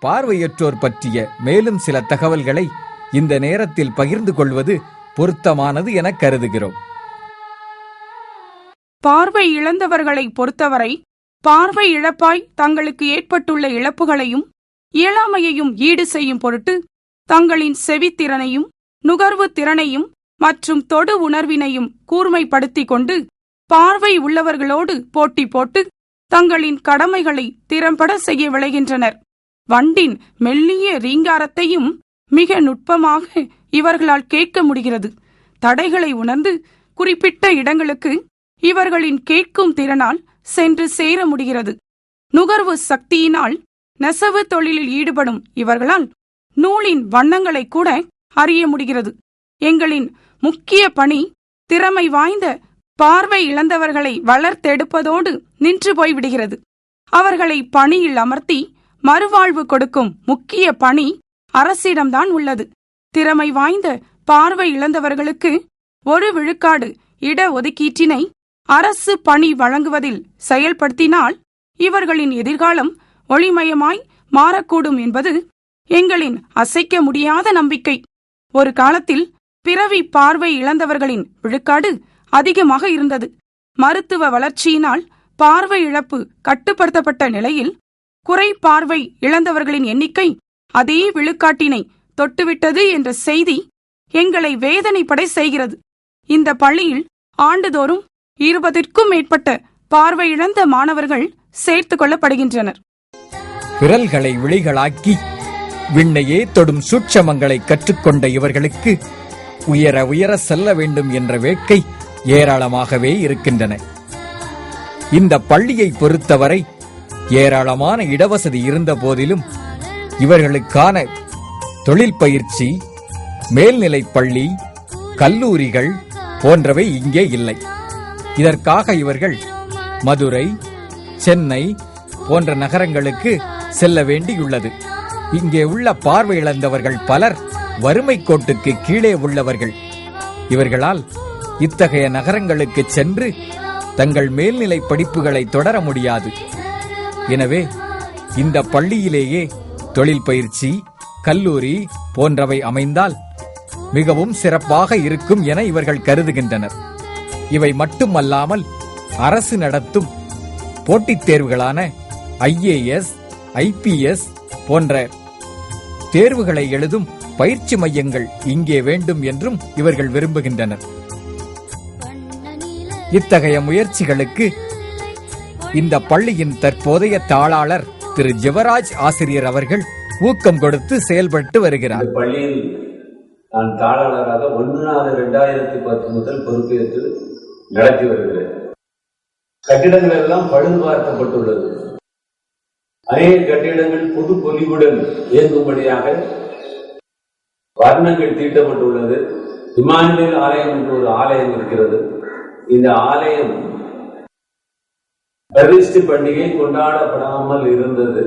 பார்வையற்றோர் பற்றிய மேலும் சில தகவல்களை இந்த நேரத்தில் பகிர்ந்து கொள்வது பொருத்தமானது என கருதுகிறோம். பார்வை இழந்தவர்களை பொறுத்தவரை பார்வை இழப்பாய் தங்களுக்கு ஏற்பட்டுள்ள இழப்புகளையும் இயலாமையையும் ஈடு செய்யும் பொருட்டு தங்களின் செவித்திறனையும் நுகர்வு திறனையும் மற்றும் தொடு உணர்வினையும் கூர்மைப்படுத்திக் கொண்டு பார்வை உள்ளவர்களோடு போட்டி போட்டு தங்களின் கடமைகளை திறம்பட செய்ய விளைகின்றனர். வண்டின் மெல்லிய ரீங்காரத்தையும் மிக நுட்பமாக இவர்களால் கேட்க முடிகிறது. தடைகளை உணர்ந்து குறிப்பிட்ட இடங்களுக்கு இவர்களின் கேட்கும் திறனால் சென்று சேர முடிகிறது. நுகர்வு சக்தியினால் நெசவு தொழிலில் ஈடுபடும் இவர்களால் நூலின் வண்ணங்களை கூட அறிய முடிகிறது. எங்களின் முக்கிய பணி திறமை வாய்ந்த பார்வை இழந்தவர்களை வளர்த்தெடுப்பதோடு நின்று போய்விடுகிறது. அவர்களை பணியில் அமர்த்தி மறுவாழ்வு கொடுக்கும் முக்கிய பணி அரசிடம்தான் உள்ளது. திறமை வாய்ந்த பார்வை இழந்தவர்களுக்கு 1 விழுக்காடு இட ஒதுக்கீட்டினை அரசு பணி வழங்குவதில் செயல்படுத்தினால் இவர்களின் எதிர்காலம் ஒளிமயமாய் மாறக்கூடும் என்பது எங்களின் அசைக்க முடியாத நம்பிக்கை. ஒரு காலத்தில் பிறவி பார்வை இழந்தவர்களின் விழுக்காடு அதிகமாக இருந்தது. மருத்துவ வளர்ச்சியினால் பார்வை இழப்பு கட்டுப்படுத்தப்பட்ட நிலையில் குறை பார்வை இழந்தவர்களின் எண்ணிக்கை அதே விழுக்காட்டினை தொட்டுவிட்டது என்ற செய்தி எங்களை வேதனைப்படை செய்கிறது. இந்த பள்ளியில் ஆண்டுதோறும் 20க்கும் மேற்பட்ட பார்வை இழந்த மாணவர்கள் சேர்த்துக் கொள்ளப்படுகின்றனர். விரல்களை விழிகளாக்கி விண்ணையே தொடும் சூட்சமங்களை கற்றுக்கொண்ட இவர்களுக்கு உயர உயர செல்ல வேண்டும் என்ற வேட்கை ஏராளமாகவே இருக்கின்றன. இந்த பள்ளியை பொறுத்தவரை ஏராளமான இடவசதி இருந்த போதிலும் இவர்களுக்கான தொழில் பயிற்சி, மேல்நிலைப் பள்ளி, கல்லூரிகள் போன்றவை இங்கே இல்லை. இதற்காக இவர்கள் மதுரை, சென்னை போன்ற நகரங்களுக்கு செல்ல வேண்டியுள்ளது. இங்கே உள்ள பார்வை இழந்தவர்கள் பலர் வறுமை கோட்டுக்கு கீழே உள்ளவர்கள். இவர்களால் இத்தகைய நகரங்களுக்கு சென்று தங்கள் மேல்நிலை படிப்புகளை தொடர முடியாது. எனவே இந்த பள்ளியிலேயே தொழில் பயிற்சி, கல்லூரி போன்றவை அமைந்தால் மிகவும் சிறப்பாக இருக்கும் என இவர்கள் கருதுகின்றனர். இவை மட்டுமல்லாமல் அரசு நடத்தும் போட்டித் தேர்வுகளான IAS, IPS போன்ற தேர்வுகளை எழுதும் பயிற்சி மையங்கள் இங்கே வேண்டும் என்றும் இவர்கள் விரும்புகின்றனர். இத்தகைய முயற்சிகளுக்கு இந்த பள்ளியின் தற்போதைய தாளாளர் திரு ஜெவராஜ் ஆசிரியர் அவர்கள் ஊக்கம் கொடுத்து செயல்பட்டு வருகிறார். பள்ளியில் நான் தாளாளராக 1/4/2010 முதல் பொறுப்பேற்று நடத்தி வருகிறேன். கட்டிடங்கள் எல்லாம் பழுது பார்க்கப்பட்டுள்ளது. அநேக கட்டிடங்கள் புது பொலிவுடன் இயங்கும்படியாக வர்ணங்கள் தீட்டப்பட்டுள்ளது. இமானுவேல் ஆலயம் என்று ஒரு ஆலயம் இருக்கிறது. இந்த ஆலயம் பிரதிஷ்டை பண்டிகை கொண்டாடப்படாமல் இருந்தது.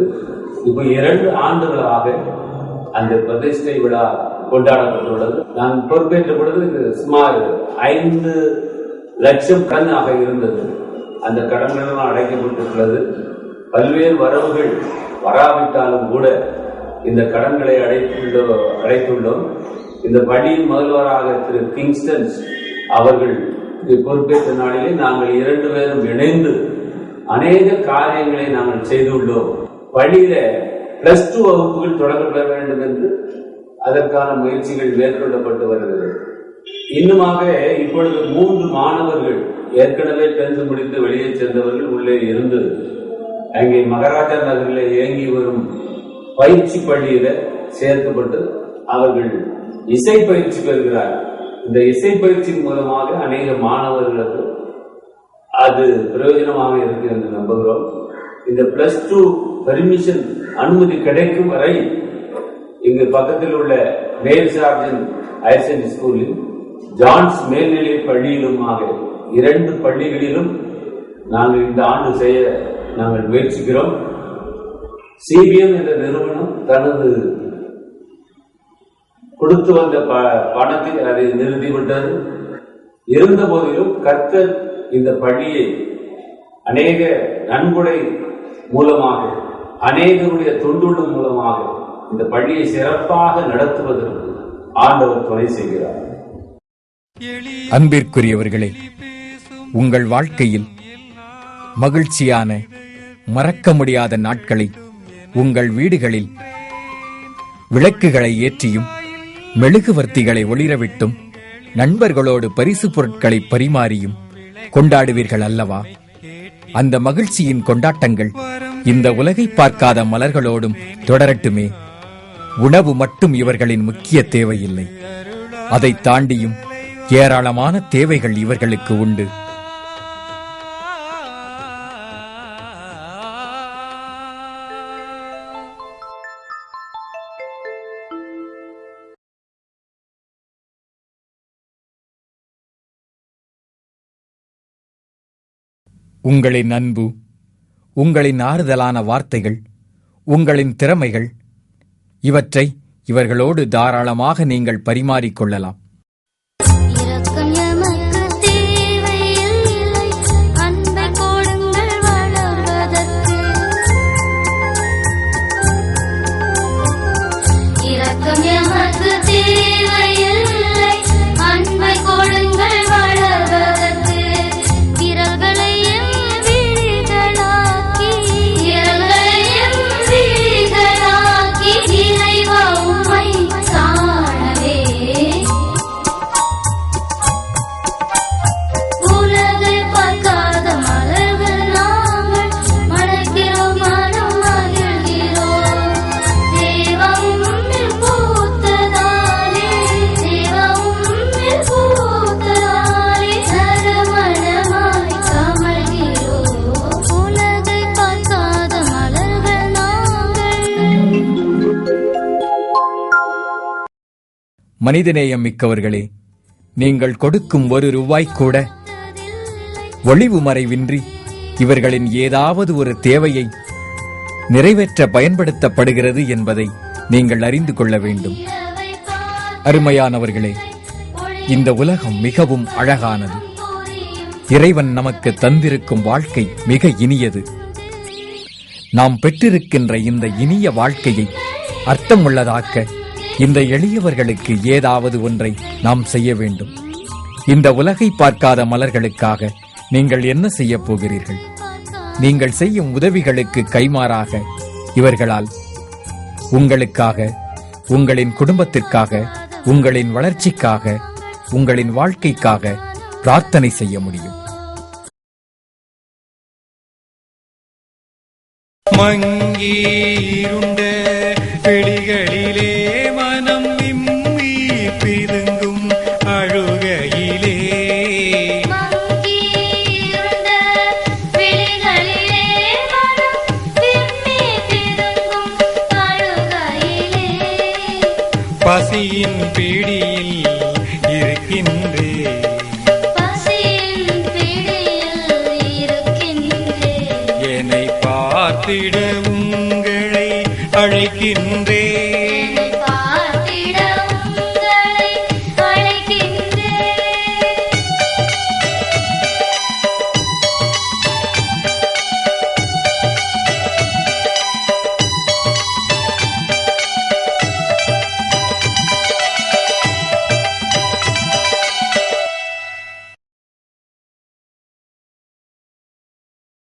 இப்ப 2 ஆண்டுகளாக அந்த பிரதிஷ்டை விழா கொண்டாடப்பட்டுள்ளது. நான் பொறுப்பேற்ற பொழுது சுமார் 5 லட்சம் கடனாக இருந்தது. அந்த கடன்கள் அடைக்கப்பட்டுள்ளது. பல்வேறு வரவுகள் வராவிட்டாலும் கூட இந்த கடன்களை அடைத்துள்ளோம். இந்த பள்ளியின் முதல்வராக திரு கிங்ஸ்டன் அவர்கள் பொறுப்பேற்ற நாளிலே நாங்கள் 2 பேரும் இணைந்து அநேக காரியங்களை நாங்கள் செய்துள்ளோம். பள்ளியில +2 வகுப்புகள் தொடங்கப்பட வேண்டும் என்று அதற்கான முயற்சிகள் மேற்கொள்ளப்பட்டு வருகிறது. இன்னுமாக இப்பொழுது 3 மாணவர்கள் ஏற்கனவே 10th முடித்து வெளியே சென்றவர்கள் உள்ளே இருந்து அங்கே மகாராஜா நகரில் இயங்கி வரும் பயிற்சி பள்ளியில சேர்க்கப்பட்டு அவர்கள் இசை பயிற்சி பெறுகிறார்கள். இந்த இசை பயிற்சியின் மூலமாக அநேக மாணவர்களுக்கு அது பிரயோஜனமாக இருக்கு என்று நம்புகிறோம். இந்த +2 பெர்மிஷன் அனுமதி கிடைக்கும் வரை இங்கு பக்கத்தில் உள்ள மேல் சார்ஜன் ஹையர் செகண்டரி ஸ்கூலில், ஜான்ஸ் மேல்நிலை பள்ளியிலுமாக 2 பள்ளிகளிலும் நாங்கள் இந்த ஆண்டு செய்ய நாங்கள் முயற்சிக்கிறோம். CBM என்ற நிறுவனம் தனது கொடுத்து வந்த பணத்தை அதை நிறுத்திவிட்டது. இருந்த போதிலும் கர்த்தர் இந்த பள்ளியை அநேக நன்கொடை மூலமாக அநேகருடைய தொண்டுள்ள மூலமாக இந்த பள்ளியை சிறப்பாக நடத்துவதற்கு ஆண்டவர் துணை செய்கிறார். அன்பிற்குரியவர்களே, உங்கள் வாழ்க்கையில் மகிழ்ச்சியான மறக்க முடியாத நாட்களை உங்கள் வீடுகளில் விளக்குகளை ஏற்றியும் மெழுகுவர்த்திகளை ஒளிரவிட்டும் நண்பர்களோடு பரிசு பொருட்களை பரிமாறியும் கொண்டாடுவீர்கள் அல்லவா? அந்த மகிழ்ச்சியின் கொண்டாட்டங்கள் இந்த உலகை பார்க்காத மலர்களோடும் தொடரட்டுமே. உணவு மட்டும் இவர்களின் முக்கிய தேவையில்லை. அதை தாண்டியும் ஏராளமான தேவைகள் இவர்களுக்கு உண்டு. உங்களின் அன்பு, உங்களின் ஆறுதலான வார்த்தைகள், உங்களின் திறமைகள், இவற்றை இவர்களோடு தாராளமாக நீங்கள் பரிமாறிக்கொள்ளலாம். மனிதநேயம் மிக்கவர்களே, நீங்கள் கொடுக்கும் ₹1 கூட ஒளிவு மறைவின்றி இவர்களின் ஏதாவது ஒரு தேவையை நிறைவேற்ற பயன்படுத்தப்படுகிறது என்பதை நீங்கள் அறிந்து கொள்ள வேண்டும். அருமையானவர்களே, இந்த உலகம் மிகவும் அழகானது. இறைவன் நமக்கு தந்திருக்கும் வாழ்க்கை மிக இனியது. நாம் பெற்றிருக்கின்ற இந்த இனிய வாழ்க்கையை அர்த்தமுள்ளதாக்க இந்த எளியவர்களுக்கு ஏதாவது ஒன்றை நாம் செய்ய வேண்டும். இந்த உலகை பார்க்காத மலர்களுக்காக நீங்கள் என்ன செய்ய போகிறீர்கள்? நீங்கள் செய்யும் உதவிகளுக்கு கைமாறாக இவர்களால் உங்களுக்காக, உங்களின் குடும்பத்திற்காக, உங்களின் வளர்ச்சிக்காக, உங்களின் வாழ்க்கைக்காக பிரார்த்தனை செய்ய முடியும். மங்கீருண்ட வெளிகளிலே மனம் விம்மி பிதுங்கும் அழுகையிலே பசியின் பிடியில் இருக்கின்றே என்னை பார்த்திட உங்களை அழைக்கின்றே